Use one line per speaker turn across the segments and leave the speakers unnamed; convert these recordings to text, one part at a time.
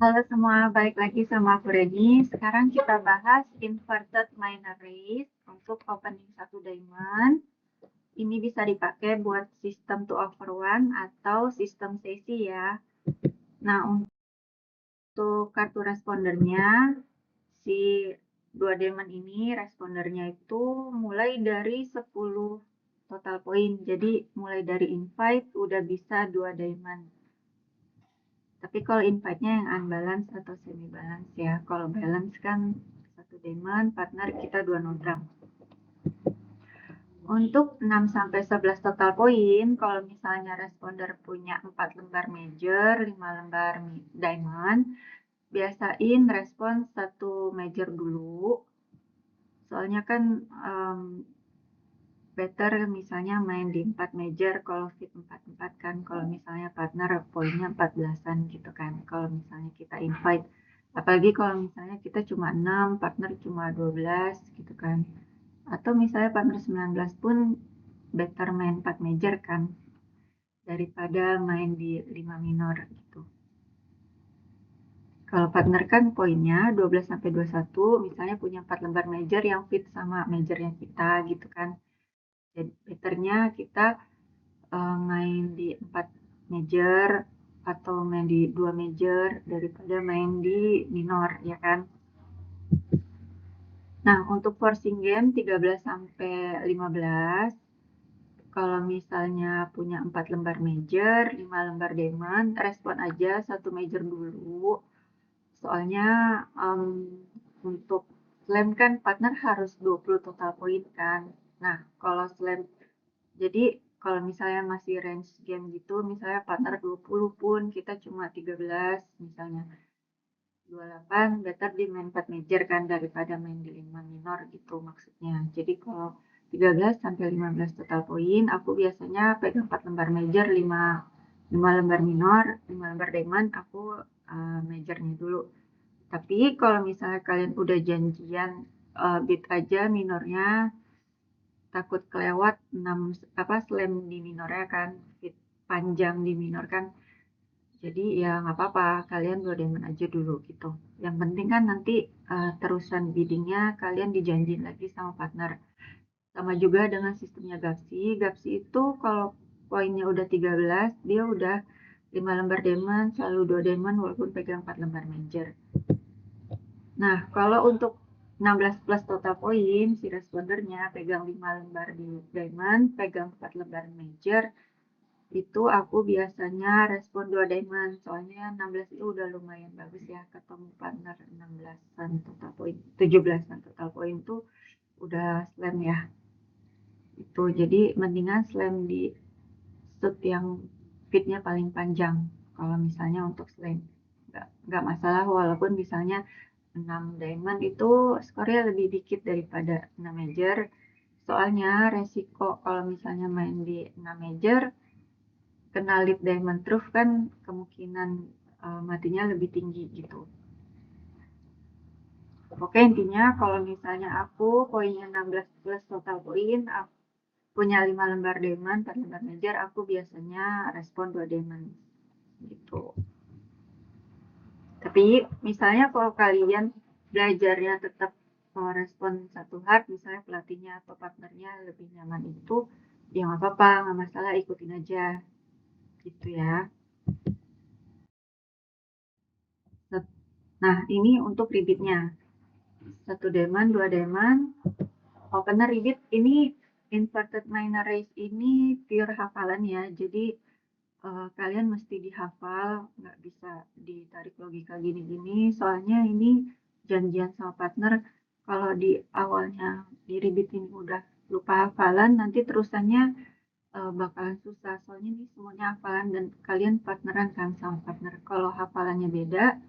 Halo semua, balik lagi sama aku Reni. Sekarang kita bahas inverted minor raise untuk opening satu diamond. Ini bisa dipakai buat sistem 2 over 1 atau sistem sesi ya. Nah, untuk kartu respondernya, si 2 diamond ini respondernya itu mulai dari 10 total poin. Jadi mulai dari invite udah bisa 2 diamond. Tapi kalau invite-nya yang unbalance atau semi balance ya. Kalau balance kan satu diamond, partner kita 2 nodram. Untuk 6 sampai 11 total poin, kalau misalnya responder punya 4 lembar major, 5 lembar diamond, biasain respon satu major dulu. Soalnya kan better misalnya main di 4 major kalau fit 4-4 kan, kalau misalnya partner poinnya 14-an gitu kan, kalau misalnya kita invite, apalagi kalau misalnya kita cuma 6, partner cuma 12 gitu kan, atau misalnya partner 19 pun better main 4 major kan, daripada main di 5 minor gitu. Kalau partner kan poinnya 12 sampai 21, misalnya punya 4 lembar major yang fit sama majornya kita gitu kan. Jadi betternya kita main di 4 major atau main di 2 major daripada main di minor ya kan. Nah, untuk forcing game 13 sampai 15, kalau misalnya punya 4 lembar major, 5 lembar diamond, respon aja satu major dulu. Soalnya untuk slam kan partner harus 20 total poin kan. Nah, kalau slam, jadi kalau misalnya masih range game gitu, misalnya partner 20 pun kita cuma 13 misalnya. 28 better di main 4 major kan daripada main di 5 minor gitu maksudnya. Jadi kalau 13 sampai 15 total poin, aku biasanya pegang 4 lembar major, 5 lembar minor, 5 lembar diamond, aku majornya dulu. Tapi kalau misalnya kalian udah janjian beat aja minornya, takut kelewat 6 slam di minornya kan, fit panjang di minor kan. Jadi ya nggak apa-apa, kalian 2 diamond aja dulu gitu. Yang penting kan nanti terusan biddingnya kalian dijanjiin lagi sama partner. Sama juga dengan sistemnya Gapsi. Gapsi itu kalau poinnya udah 13, dia udah 5 lembar diamond, selalu 2 diamond walaupun pegang 4 lembar major. Nah, kalau untuk 16 plus total poin, si respondernya pegang 5 lembar di diamond, pegang 4 lembar major, itu aku biasanya respon 2 diamond. Soalnya 16 itu udah lumayan bagus ya, ketemu partner 16-an total poin, 17-an total poin tuh udah slam ya. Itu jadi mendingan slam di shoot yang fitnya paling panjang. Kalau misalnya untuk slam, nggak masalah walaupun misalnya 6 diamond itu skornya lebih dikit daripada 6 major. Soalnya resiko kalau misalnya main di 6 major, kena lead diamond truth kan kemungkinan matinya lebih tinggi gitu. Oke, intinya kalau misalnya aku poinnya 16 plus total poin, aku punya 5 lembar diamond, 4 lembar major, aku biasanya respon 2 diamond gitu. Tapi misalnya kalau kalian belajarnya tetap respon satu hard, misalnya pelatihnya atau partnernya lebih nyaman itu, ya nggak apa-apa, nggak masalah, ikutin aja gitu ya. Nah, ini untuk ribitnya. 1 diamond, 2 diamond, opener ribit ini inverted minor raise ini pure hafalan ya. Jadi kalian mesti dihafal, nggak bisa ditarik logika gini-gini. Soalnya ini janjian sama partner, kalau di awalnya di ribit ini udah lupa hafalan, nanti terusannya bakalan susah. Soalnya ini semuanya hafalan dan kalian partneran kan sama partner. Kalau hafalannya beda,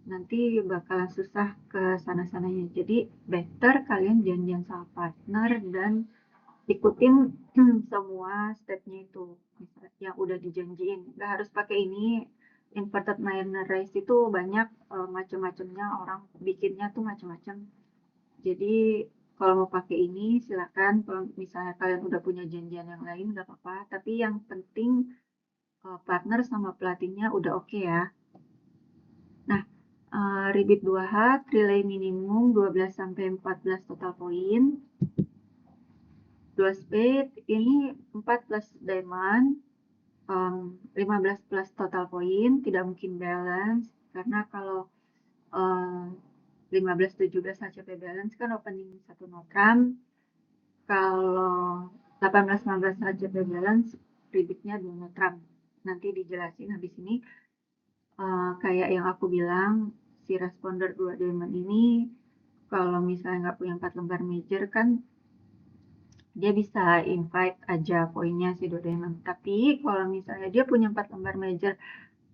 nanti bakalan susah ke sana-sananya. Jadi better kalian janjian sama partner dan ikutin semua stepnya itu yang udah dijanjiin. Gak harus pakai ini. Inverted minor raise itu banyak macam-macamnya, orang bikinnya tuh macam-macam. Jadi kalau mau pakai ini silakan. Kalau misalnya kalian udah punya janjian yang lain gak apa-apa. Tapi yang penting partner sama pelatihnya udah oke ya. Nah, Ribit 2 heart, relay minimum 12 sampai 14 total poin. 2 spade, ini 4 plus diamond, 15 plus total poin, tidak mungkin balance, karena kalau 15-17 HCP balance kan opening 1 no trump. Kalau 18-19 HCP balance, ribitnya 2 no trump. Nanti dijelasin habis ini. Kayak yang aku bilang, si responder 2 diamond ini kalau misalnya nggak punya 4 lembar major kan dia bisa invite aja poinnya si 2 diamond. Tapi kalau misalnya dia punya 4 lembar major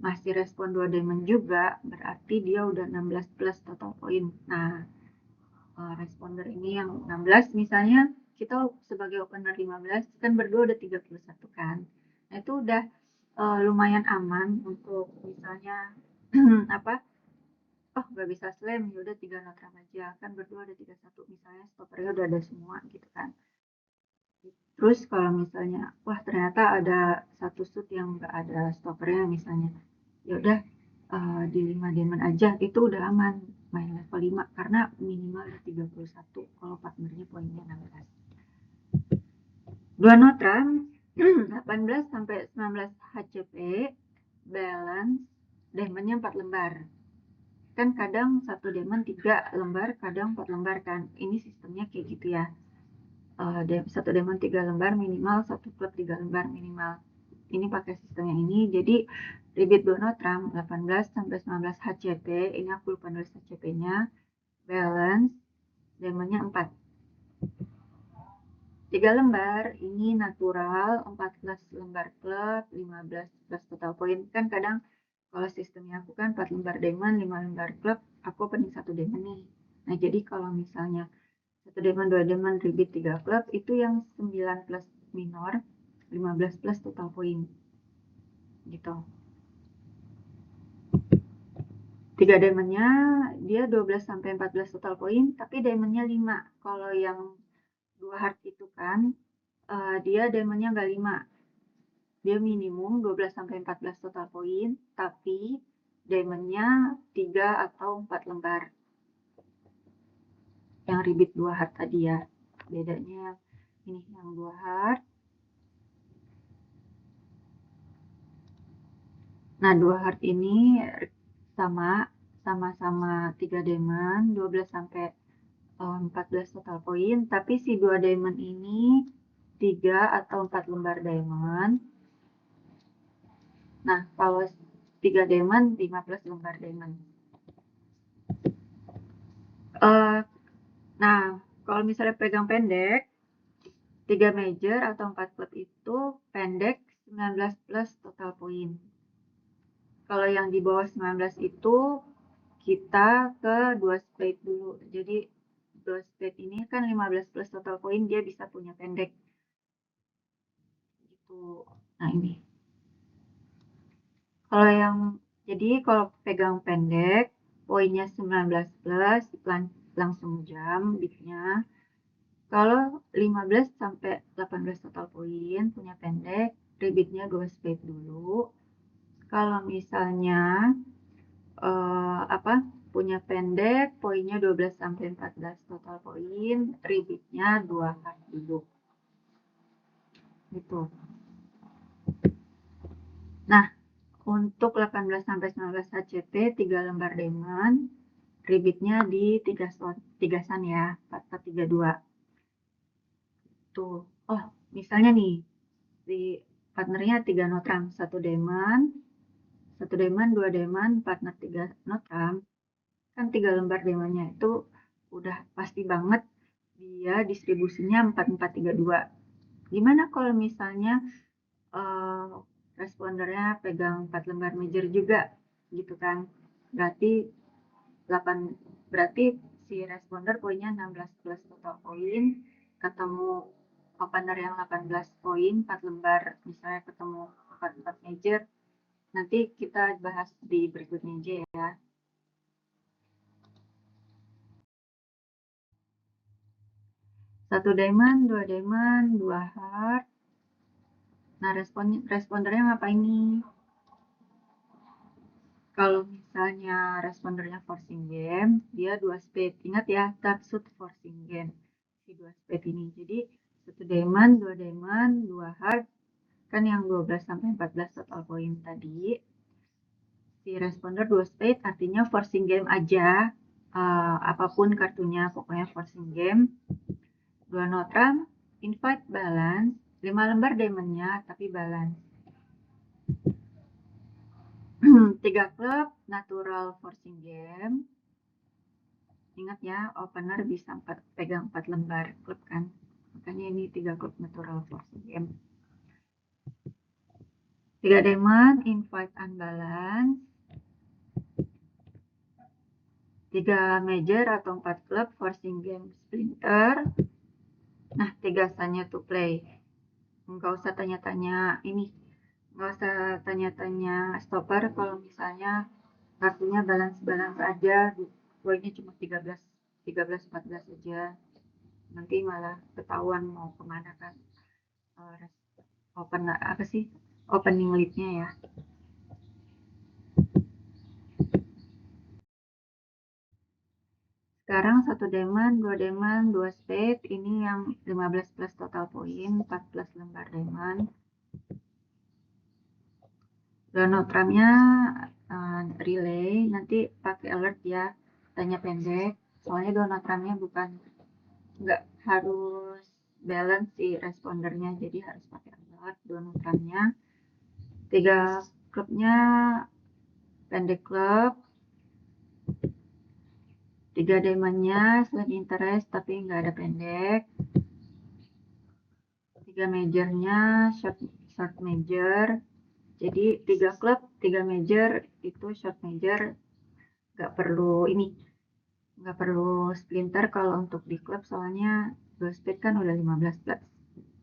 masih respon 2 diamond juga, berarti dia udah 16 plus total poin. Nah, responder ini yang 16 misalnya kita sebagai opener 15 kan berdua udah 31 kan. Nah, itu udah lumayan aman untuk misalnya apa nggak bisa slam ya udah 3 notram aja kan berdua ada 31 misalnya stoppernya udah ada semua gitu kan. Terus kalau misalnya wah ternyata ada satu shoot yang nggak ada stoppernya misalnya ya udah di 5 diamond aja itu udah aman main level 5 karena minimal ada 31 kalau partnernya poinnya 16. 2 notram 18 sampai 19 HCP balance diamondnya 4 lembar. Kan kadang satu diamond 3 lembar, kadang 4 lembar kan. Ini sistemnya kayak gitu ya. Satu diamond 3 lembar minimal, satu klub 3 lembar minimal. Ini pakai sistem yang ini. Jadi ribit Donotram 18 sampai 19 HCP. Ini aku lupa nulis HCP-nya. Balance diamondnya 4. 3 lembar ini natural, 14 lembar klub, 15 plus total poin. Kan kadang kalau sistemnya aku kan 4 lembar diamond, 5 lembar klub, aku opening 1 diamond nih. Nah, jadi kalau misalnya 1 diamond, 2 diamond, ribit 3 klub, itu yang 9 plus minor, 15 plus total poin. Gitu. 3 diamondnya, dia 12 sampai 14 total poin, tapi diamondnya 5. Kalau yang 2 heart itu kan, dia diamondnya nggak 5. Dia minimum 12 sampai 14 total poin, tapi diamondnya 3 atau 4 lembar. Yang ribit 2 heart tadi ya. Bedanya ini yang 2 heart. Nah, 2 heart ini sama-sama 3 diamond, 12 sampai 14 total poin, tapi si 2 diamond ini 3 atau 4 lembar diamond. Nah, kalau 3 diamond, 15 lembar diamond. Nah, kalau misalnya pegang pendek, 3 major atau 4 klub itu pendek 19 plus total poin. Kalau yang di bawah 19 itu kita ke 2 spade dulu. Jadi 2 spade ini kan 15 plus total poin dia bisa punya pendek. Gitu. Nah, ini. Kalau pegang pendek, poinnya 19 plus, langsung jam bitnya. Kalau 15 sampai 18 total poin, punya pendek, ribitnya 2 spade dulu. Kalau misalnya punya pendek, poinnya 12 sampai 14 total poin, ribitnya 2 kali dulu. Gitu. Nah, untuk 18 sampai 19 HCP 3 lembar diamond, ribitnya di 3 sun ya, 4432. Tuh. Oh, misalnya nih di partnernya 3 notram, 1 diamond, 2 diamond, partner 3 notram. Kan 3 lembar diamondnya itu udah pasti banget dia distribusinya 4432. Gimana kalau misalnya respondernya pegang 4 lembar major juga gitu kan, berarti si responder poinnya 16 plus total poin, ketemu opener yang 18 poin 4 lembar misalnya ketemu 4 major, nanti kita bahas di berikutnya aja ya. Satu diamond, 2 diamond, 2 heart. Nah, respondernya ngapain nih? Kalau misalnya respondernya forcing game, dia 2 speed. Ingat ya, that should forcing game. Si 2 speed ini. Jadi 1 diamond, 2 diamond, 2 heart. Kan yang 12 sampai 14 total poin tadi. Si responder 2 speed artinya forcing game aja. Apapun kartunya, pokoknya forcing game. 2 notram, invite balance. 5 lembar diamondnya, tapi balance. 3 klub, natural forcing game. Ingat ya, opener bisa pegang 4 lembar klub kan. Makanya ini 3 klub natural forcing game. 3 diamond, invite unbalance. 3 major atau 4 klub forcing game splinter. Nah, 3 sanya to play. Nggak usah tanya-tanya ini. Nggak usah tanya-tanya stopper kalau misalnya kartunya balance-balance aja. Poinnya cuma 13, 13, 14 aja. Nanti malah ketahuan mau kemana kan. Open apa sih? Opening lead-nya ya. Sekarang 1 diamond, 2 diamond, 2 spade. Ini yang 15 plus total poin, 14 lembar diamond. Donotramnya relay, nanti pakai alert ya, tanya pendek. Soalnya donotramnya bukan, nggak harus balance si respondernya, jadi harus pakai alert donotramnya. 3 klubnya pendek klub. 3 diamondnya selain interest tapi nggak ada pendek. 3 majornya short major. Jadi 3 klub, 3 major itu short major. Nggak perlu ini, nggak perlu splinter kalau untuk di klub, soalnya dua speed kan udah 15 plus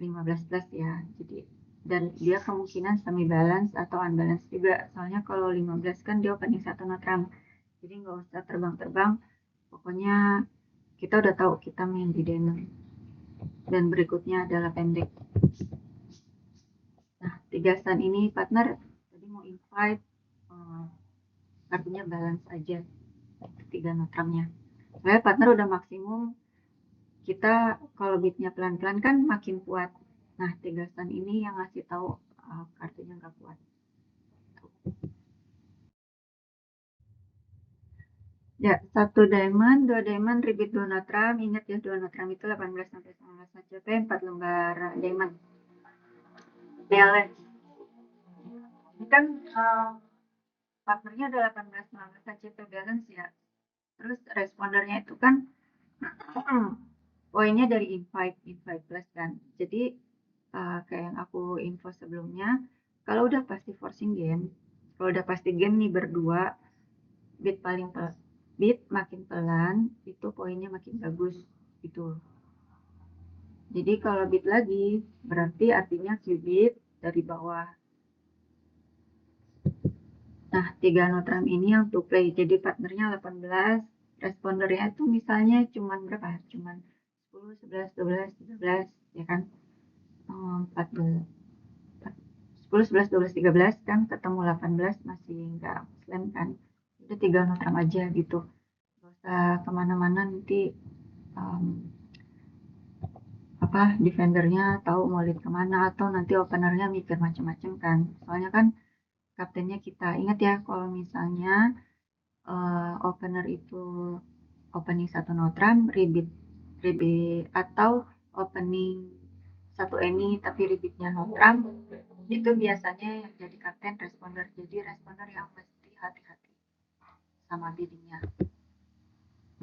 15 plus ya. Jadi dan dia kemungkinan semi balance atau unbalance juga, soalnya kalau 15 kan dia opening 1 notram. Jadi nggak usah terbang-terbang, pokoknya kita udah tahu kita main di diamond. Dan berikutnya adalah pendek. Nah, 3 stand ini partner tadi mau invite, artinya balance aja 3 notramnya. Saya partner udah maksimum, kita kalau beatnya pelan-pelan kan makin kuat. Nah, 3 stand ini yang ngasih tahu kartunya nggak kuat. Ya, 1 diamond, 2 diamond, repeat 2 notram. Ingat ya, 2 notram itu 18 sampai 19 HCP, 4 lembar diamond. Balance. Ini kan partnernya ada 18 19 HCP balance ya. Terus respondernya itu kan poinnya dari invite plus kan. Jadi kayak yang aku info sebelumnya, kalau udah pasti forcing game, kalau udah pasti game nih berdua, beat makin pelan itu poinnya makin bagus gitu. Jadi kalau beat lagi berarti artinya qubit dari bawah. Nah, 3 notram ini yang to play, jadi partnernya 18, respondernya itu misalnya cuman berapa? Cuman 10, 11, 12, 13 ya kan. 14, 10, 11, 12, 13 kan ketemu 18 masih nggak slam kan. Itu 3 notram aja gitu. Gak usah kemana-mana, nanti defendernya tahu mau lead kemana, atau nanti openernya mikir macam-macam kan. Soalnya kan kaptennya kita. Ingat ya, kalau misalnya opener itu opening 1 notram, rebeat atau opening 1 any tapi rebeatnya notram, itu biasanya yang jadi kapten responder. Jadi responder yang mesti hati-hati sama biddingnya.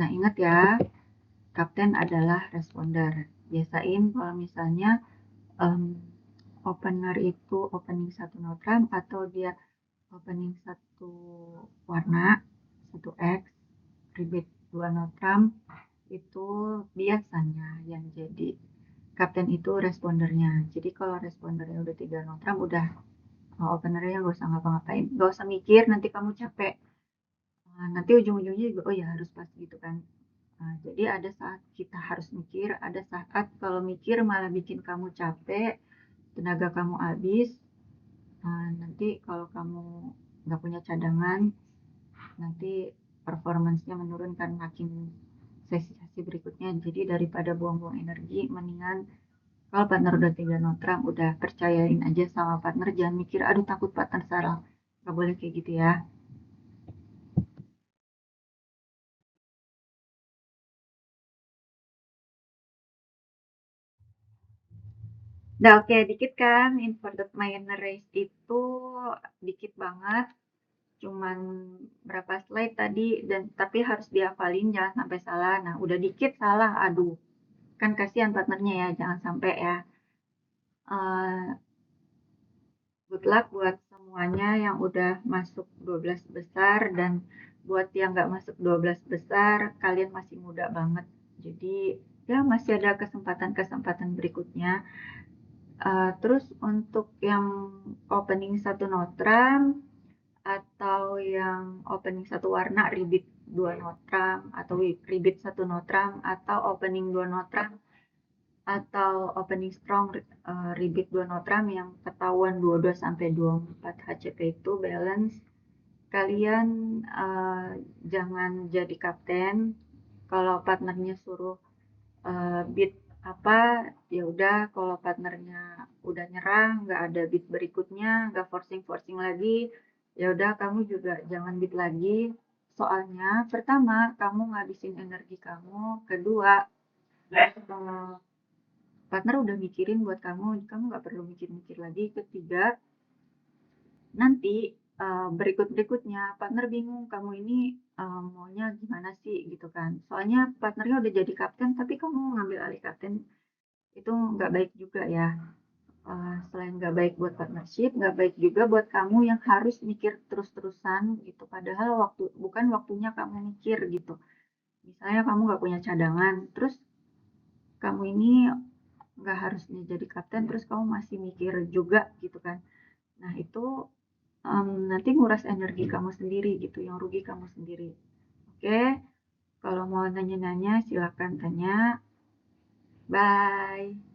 Nah, ingat ya, kapten adalah responder. Biasain kalau misalnya opener itu opening 1 notram atau dia opening 1 warna, 1 X, rebeat 2 notram, itu biasanya yang jadi kapten itu respondernya. Jadi kalau respondernya udah 3 notram, udah openernya gak usah ngapa-ngapain, gak usah mikir, nanti kamu capek. Nanti ujung-ujungnya juga oh ya harus pas gitu kan. Jadi ada saat kita harus mikir, ada saat kalau mikir malah bikin kamu capek, tenaga kamu habis. Nanti kalau kamu nggak punya cadangan, nanti performance-nya menurun kan makin sesi-sesi berikutnya. Jadi daripada buang-buang energi, mendingan kalau partner udah 3 notram, udah percayain aja sama partner, jangan mikir aduh takut partner salah. Gak boleh kayak gitu ya. Udah oke, dikit kan inverted minor race itu dikit banget, cuman berapa slide tadi, dan tapi harus dihafalin, jangan sampai salah. Nah udah dikit salah, aduh kan kasihan partnernya ya, jangan sampai ya. Good luck buat semuanya yang udah masuk 12 besar, dan buat yang nggak masuk 12 besar, kalian masih muda banget. Jadi ya masih ada kesempatan-kesempatan berikutnya. Terus untuk yang opening satu notram atau yang opening satu warna ribit dua notram, atau ribit satu notram, atau opening dua notram, atau opening strong ribit 2 notram yang ketahuan 22 sampai 24 HCP itu balance, kalian jangan jadi kapten. Kalau partnernya suruh beat apa, ya udah. Kalau partnernya udah nyerah, nggak ada beat berikutnya, nggak forcing forcing lagi, ya udah kamu juga jangan beat lagi. Soalnya pertama kamu ngabisin energi kamu, kedua partner udah mikirin buat kamu, kamu nggak perlu mikir-mikir lagi. Ketiga, nanti berikut-berikutnya partner bingung kamu ini maunya gimana sih gitu kan. Soalnya partnernya udah jadi kapten, tapi kamu ngambil alih kapten, itu nggak baik juga ya. Selain nggak baik buat partnership, nggak baik juga buat kamu yang harus mikir terus-terusan gitu. Padahal bukan waktunya kamu mikir gitu. Misalnya kamu nggak punya cadangan, terus kamu ini nggak harusnya jadi kapten, terus kamu masih mikir juga gitu kan. Nah itu nanti nguras energi kamu sendiri gitu, yang rugi kamu sendiri. Oke, kalau mau nanya-nanya silakan tanya. Bye.